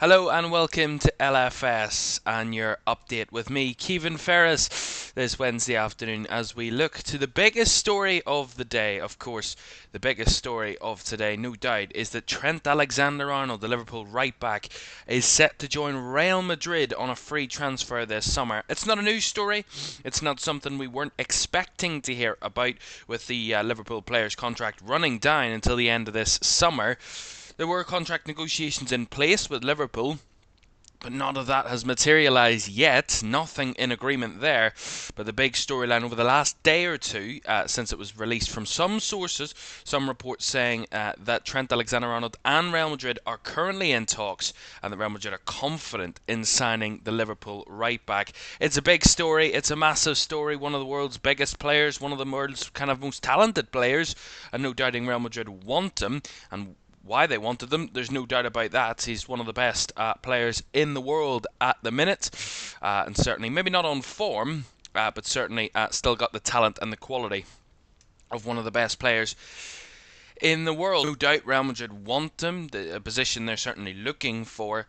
Hello and welcome to LFS and your update with me, Caoimhan Ferris, this Wednesday afternoon as we look to the biggest story of the day. Of course, the biggest story of today, no doubt, is that Trent Alexander Arnold, the Liverpool right back, is set to join Real Madrid on a free transfer this summer. It's not a news story, it's not something we weren't expecting to hear about with the Liverpool player's contract running down until the end of this summer. There were contract negotiations in place with Liverpool, but none of that has materialised yet. Nothing in agreement there. But the big storyline over the last day or two, since it was released from some sources, some reports saying that Trent Alexander Arnold and Real Madrid are currently in talks, and that Real Madrid are confident in signing the Liverpool right back. It's a big story. It's a massive story. One of the world's biggest players, one of the world's kind of most talented players, and no doubting Real Madrid want him. And why they wanted them, there's no doubt about that. He's one of the best players in the world at the minute, and certainly maybe not on form, but certainly still got the talent and the quality of one of the best players in the world. No doubt Real Madrid want him, a position they're certainly looking for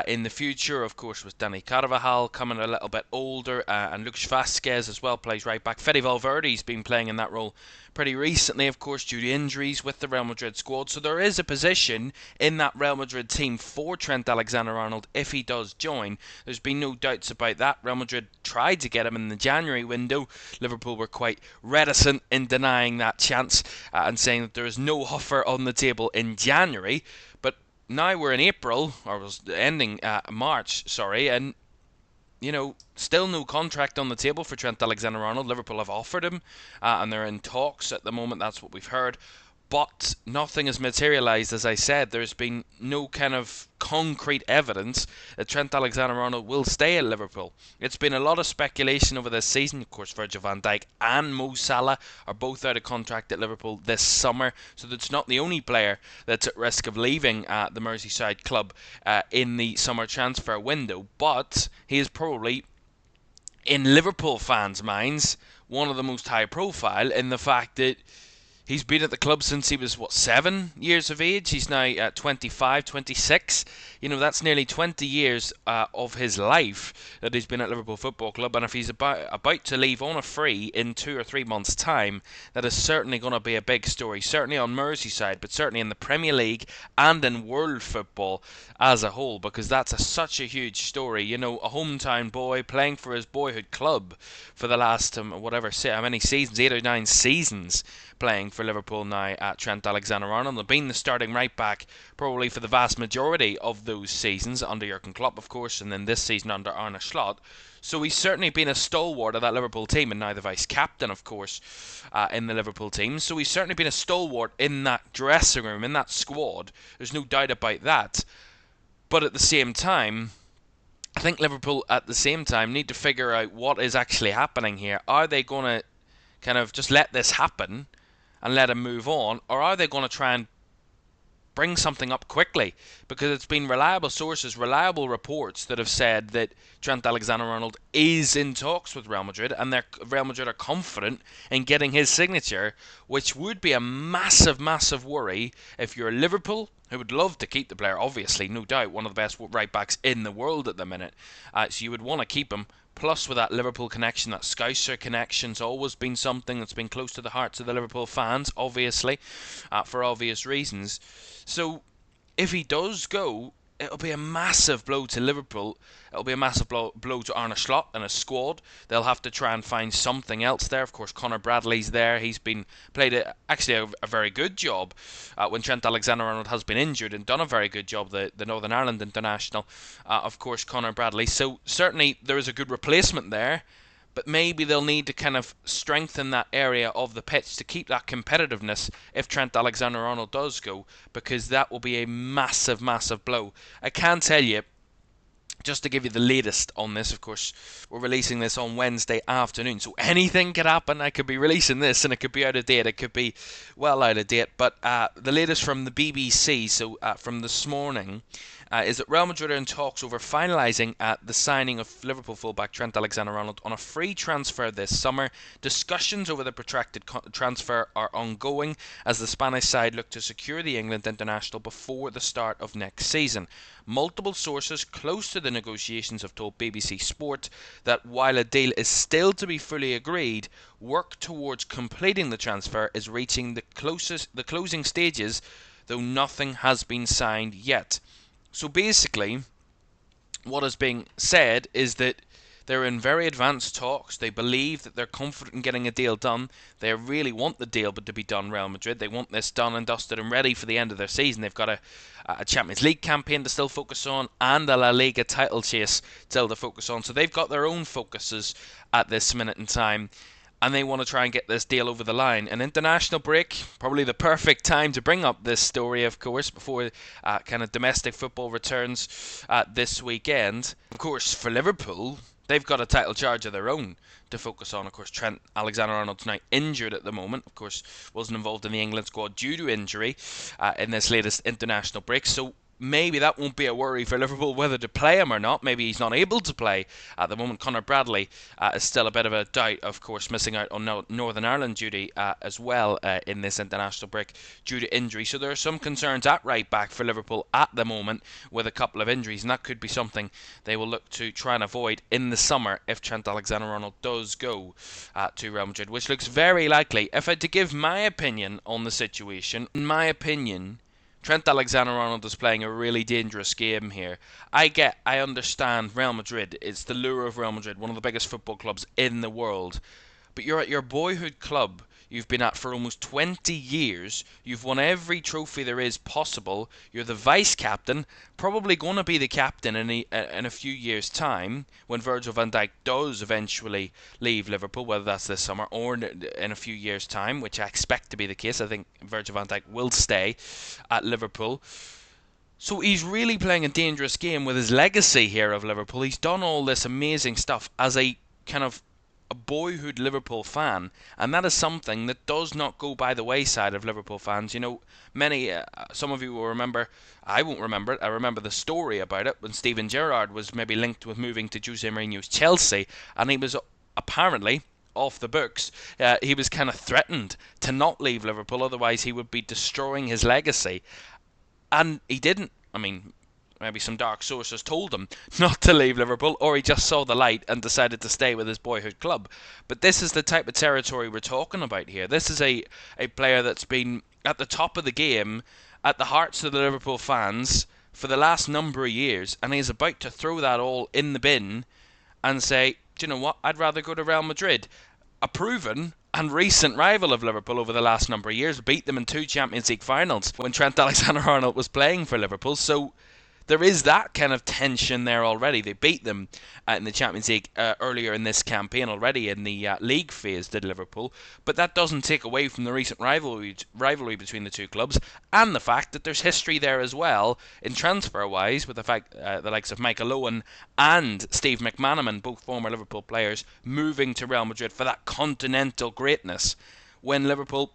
in the future. Of course, with Dani Carvajal coming a little bit older, and Lucas Vázquez as well plays right back. Fede Valverde's been playing in that role pretty recently, of course, due to injuries with the Real Madrid squad. So there is a position in that Real Madrid team for Trent Alexander-Arnold if he does join. There's been no doubts about that. Real Madrid tried to get him in the January window. Liverpool were quite reticent in denying that chance and saying that there is no offer on the table in January. But now we're in April, or was ending March, sorry, and still no contract on the table for Trent Alexander-Arnold. Liverpool have offered him, and they're in talks at the moment. That's what we've heard. But nothing has materialised, as I said. There's been no kind of concrete evidence that Trent Alexander-Arnold will stay at Liverpool. It's been a lot of speculation over this season. Of course, Virgil van Dijk and Mo Salah are both out of contract at Liverpool this summer, so that's not the only player that's at risk of leaving the Merseyside club in the summer transfer window. But he is probably, in Liverpool fans' minds, one of the most high profile in the fact that he's been at the club since he was, 7 years of age? He's now 25, 26. That's nearly 20 years of his life that he's been at Liverpool Football Club. And if he's about to leave on a free in 2 or 3 months' time, that is certainly going to be a big story. Certainly on Merseyside, but certainly in the Premier League and in world football as a whole, because that's such a huge story. A hometown boy playing for his boyhood club for the last, how many seasons? 8 or 9 seasons playing for Liverpool now at Trent Alexander-Arnold. Been the starting right back probably for the vast majority of those seasons under Jurgen Klopp, of course, and then this season under Arne Slot. So he's certainly been a stalwart of that Liverpool team, and now the vice-captain, of course, in the Liverpool team. So he's certainly been a stalwart in that dressing room, in that squad. There's no doubt about that. But at the same time, I think Liverpool at the same time need to figure out what is actually happening here. Are they going to kind of just let this happen and let him move on, or are they going to try and bring something up quickly? Because it's been reliable sources, reliable reports that have said that Trent Alexander-Arnold is in talks with Real Madrid, and Real Madrid are confident in getting his signature, which would be a massive, massive worry if you're Liverpool, who would love to keep the player, obviously, no doubt, one of the best right backs in the world at the minute. So you would want to keep him. Plus, with that Liverpool connection, that Scouser connection's always been something that's been close to the hearts of the Liverpool fans, obviously, for obvious reasons. So, if he does go, it'll be a massive blow to Liverpool. It'll be a massive blow to Arne Slot and his squad. They'll have to try and find something else there. Of course, Conor Bradley's there. He's played a very good job when Trent Alexander-Arnold has been injured, and done a very good job, the Northern Ireland international. Of course, Conor Bradley. So certainly there is a good replacement there. But maybe they'll need to kind of strengthen that area of the pitch to keep that competitiveness if Trent Alexander-Arnold does go, because that will be a massive, massive blow. I can tell you, just to give you the latest on this, of course, we're releasing this on Wednesday afternoon, so anything could happen. I could be releasing this and it could be out of date, it could be well out of date, but the latest from the BBC, so from this morning, is that Real Madrid are in talks over finalising the signing of Liverpool fullback Trent Alexander Arnold on a free transfer this summer. Discussions over the protracted transfer are ongoing as the Spanish side look to secure the England international before the start of next season. Multiple sources close to the negotiations have told BBC Sport that while a deal is still to be fully agreed, work towards completing the transfer is reaching the closing stages, though nothing has been signed yet. So basically, what is being said is that they're in very advanced talks. They believe that they're confident in getting a deal done. They really want the deal to be done, Real Madrid. They want this done and dusted and ready for the end of their season. They've got a Champions League campaign to still focus on and a La Liga title chase still to focus on. So they've got their own focuses at this minute in time, and they want to try and get this deal over the line. An international break, probably the perfect time to bring up this story, of course, before kind of domestic football returns this weekend. Of course, for Liverpool, they've got a title charge of their own to focus on. Of course, Trent Alexander Arnold's now injured at the moment. Of course, wasn't involved in the England squad due to injury in this latest international break. So maybe that won't be a worry for Liverpool whether to play him or not. Maybe he's not able to play at the moment. Conor Bradley is still a bit of a doubt, of course, missing out on Northern Ireland duty as well in this international break due to injury. So there are some concerns at right back for Liverpool at the moment with a couple of injuries, and that could be something they will look to try and avoid in the summer if Trent Alexander-Arnold does go to Real Madrid, which looks very likely. If I had to give my opinion on the situation, in my opinion, Trent Alexander-Arnold is playing a really dangerous game here. I understand Real Madrid. It's the lure of Real Madrid, one of the biggest football clubs in the world. But you're at your boyhood club you've been at for almost 20 years. You've won every trophy there is possible. You're the vice-captain, probably going to be the captain in a few years' time when Virgil van Dijk does eventually leave Liverpool, whether that's this summer or in a few years' time, which I expect to be the case. I think Virgil van Dijk will stay at Liverpool. So he's really playing a dangerous game with his legacy here of Liverpool. He's done all this amazing stuff as a kind of a boyhood Liverpool fan, and that is something that does not go by the wayside of Liverpool fans. You know, some of you will remember, I won't remember it, I remember the story about it when Steven Gerrard was maybe linked with moving to Jose Mourinho's Chelsea, and he was apparently off the books. He was kind of threatened to not leave Liverpool, otherwise he would be destroying his legacy, and he didn't. I mean, maybe some dark sources told him not to leave Liverpool, or he just saw the light and decided to stay with his boyhood club. But this is the type of territory we're talking about here. This is a player that's been at the top of the game, at the hearts of the Liverpool fans for the last number of years, and he's about to throw that all in the bin and say, do you know what, I'd rather go to Real Madrid. A proven and recent rival of Liverpool over the last number of years, beat them in 2 Champions League finals when Trent Alexander-Arnold was playing for Liverpool. So there is that kind of tension there already. They beat them in the Champions League earlier in this campaign already in the league phase, did Liverpool. But that doesn't take away from the recent rivalry between the two clubs and the fact that there's history there as well in transfer-wise with the fact the likes of Michael Owen and Steve McManaman, both former Liverpool players, moving to Real Madrid for that continental greatness when Liverpool,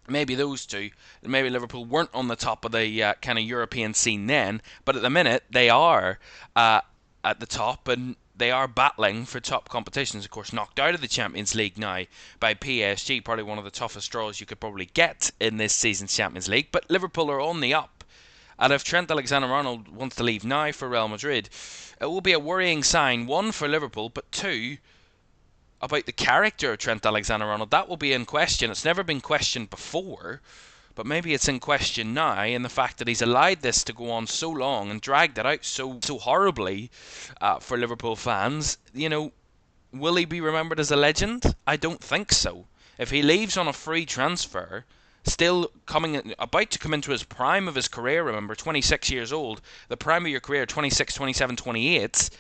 maybe those two, maybe Liverpool weren't on the top of the kind of European scene then, but at the minute they are at the top and they are battling for top competitions. Of course, knocked out of the Champions League now by PSG, probably one of the toughest draws you could probably get in this season's Champions League, but Liverpool are on the up. And if Trent Alexander-Arnold wants to leave now for Real Madrid, it will be a worrying sign, one, for Liverpool, but two, about the character of Trent Alexander-Arnold. That will be in question. It's never been questioned before, but maybe it's in question now, and the fact that he's allowed this to go on so long and dragged it out so horribly for Liverpool fans. You know, will he be remembered as a legend? I don't think so. If he leaves on a free transfer, about to come into his prime of his career, remember, 26 years old, the prime of your career, 26, 27, 28,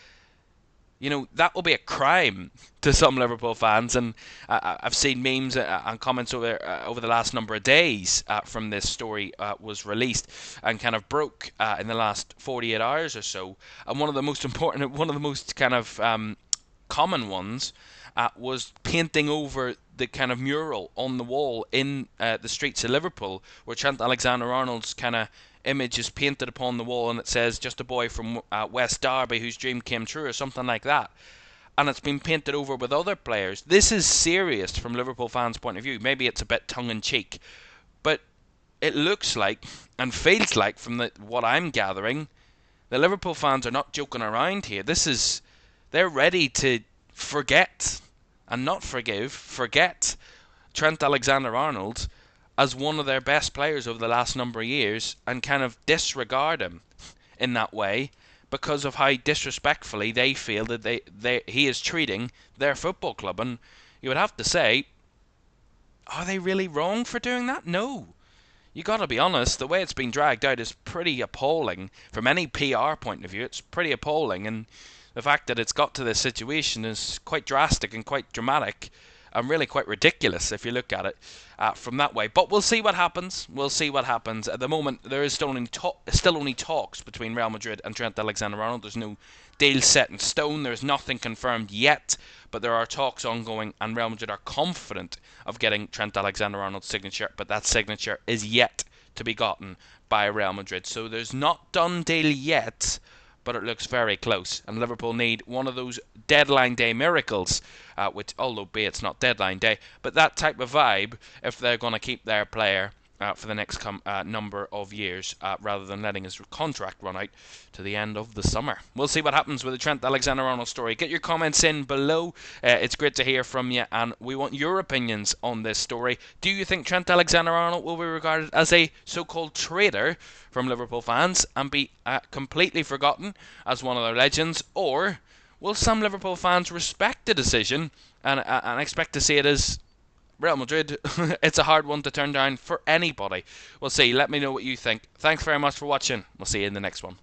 you know, that will be a crime to some Liverpool fans, and I've seen memes and comments over the last number of days from this story was released and kind of broke in the last 48 hours or so. And one of the most kind of common ones was painting over the kind of mural on the wall in the streets of Liverpool, where Trent Alexander Arnold's kind of image is painted upon the wall, and it says "just a boy from West Derby whose dream came true" or something like that. And it's been painted over with other players. This is serious from Liverpool fans' point of view. Maybe it's a bit tongue in cheek, but it looks like and feels like, from what I'm gathering, the Liverpool fans are not joking around here. They're ready to forget and not forget Trent Alexander Arnold as one of their best players over the last number of years, and kind of disregard him in that way because of how disrespectfully they feel that he is treating their football club. And you would have to say, are they really wrong for doing that? No. You got to be honest, the way it's been dragged out is pretty appalling. From any PR point of view, it's pretty appalling, and the fact that it's got to this situation is quite drastic and quite dramatic, and really quite ridiculous if you look at it from that way. But we'll see what happens. We'll see what happens. At the moment, there is still only talks between Real Madrid and Trent Alexander-Arnold. There's no deal set in stone. There's nothing confirmed yet, but there are talks ongoing, and Real Madrid are confident of getting Trent Alexander-Arnold's signature, but that signature is yet to be gotten by Real Madrid. So there's not done deal yet, but it looks very close, and Liverpool need one of those deadline day miracles, which, although be it's not deadline day, but that type of vibe if they're going to keep their player for the next number of years, rather than letting his contract run out to the end of the summer. We'll see what happens with the Trent Alexander-Arnold story. Get your comments in below. It's great to hear from you, and we want your opinions on this story. Do you think Trent Alexander-Arnold will be regarded as a so-called traitor from Liverpool fans and be completely forgotten as one of their legends, or will some Liverpool fans respect the decision and expect to see it as Real Madrid? It's a hard one to turn down for anybody. We'll see. Let me know what you think. Thanks very much for watching. We'll see you in the next one.